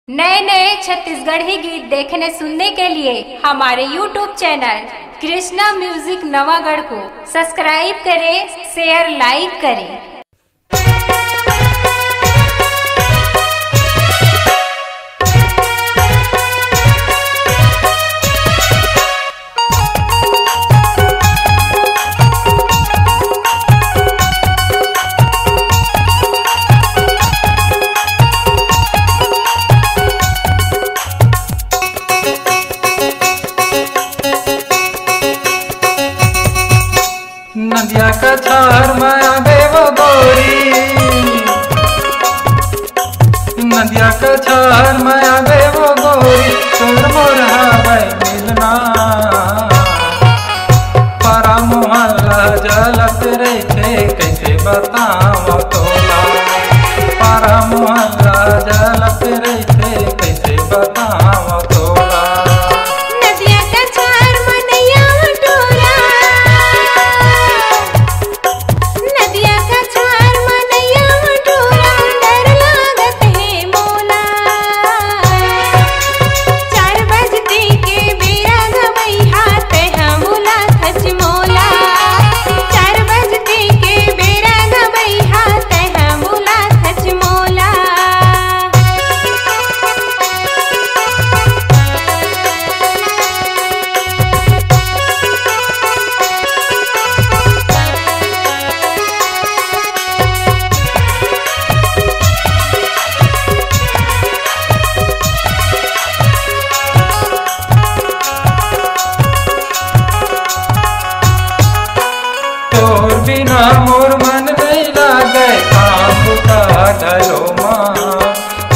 नए नए छत्तीसगढ़ी गीत देखने सुनने के लिए हमारे YouTube channel Krishna music Navagarh को सब्सक्राइब करें, शेयर लाइक करें। नदिया का छार माया बेवो गोरी, नदिया का छार माया बेवो गोरी, तोर मोर हावै मिलना पारा मोहल्ला जलत रहिथे कैसे बताओ तोला, पारा मोहल्ला जलत रहिथे कैसे बताओ तोला। तोर बिना मोर मन नहीं लागे काम बुता ढलो माँ,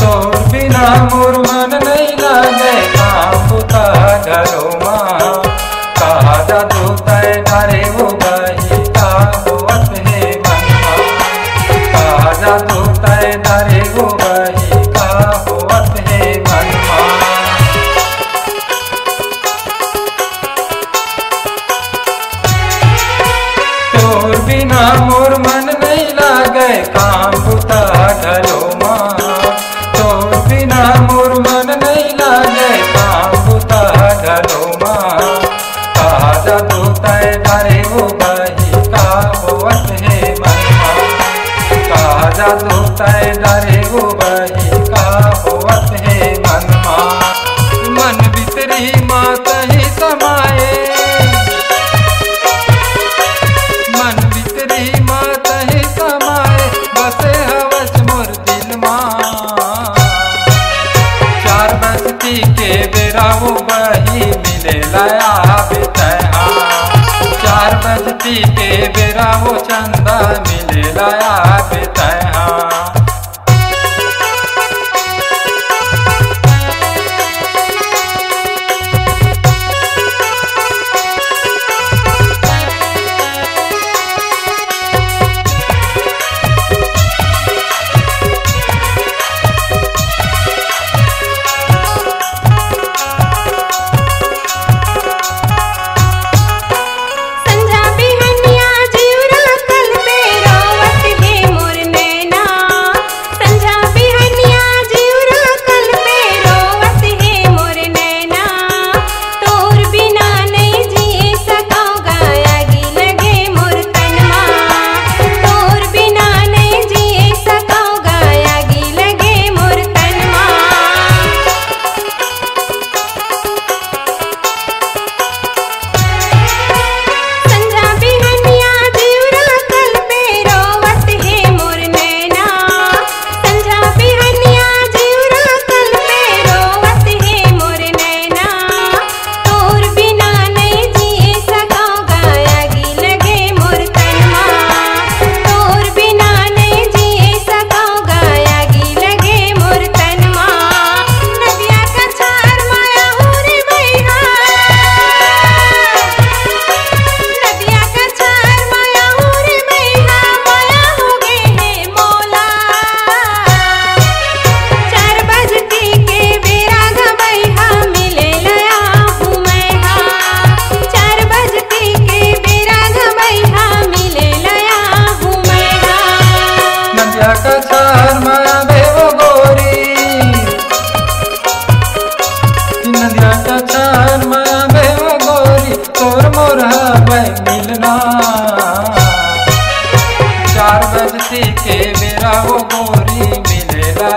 तोर बिना मोर मन नहीं लागे काम बुता ढलो माँ। कहा जादू तय डारे वो गई का होवत है मनमा, कहा जादू तय डारे वो गई का होवत है मनमा। तोर बिना मोर मन नहीं लागे काम बुता ढलो माँ, तोर बिना मोर मन नहीं लागे काम बुता ढलो माँ। कहा जादू तय डारे वो बही का होवत है मनमा, कहा जादू तय डारे वो बही का होवत है मनमा। मन भीतरी मात ही समाए, मन भीतरी मात ही समाए, बसे हवस मोर दिल माँ। चार बजती के बेरा वो बही मिले लाया बेतहा, चार बजती के बेरा वो चंदा मिले लाया बेतहा। संझा बिहनिया जीवरा कल पे रोवत है मोर नैना, आरती के बेरा हो गोरी मिलेला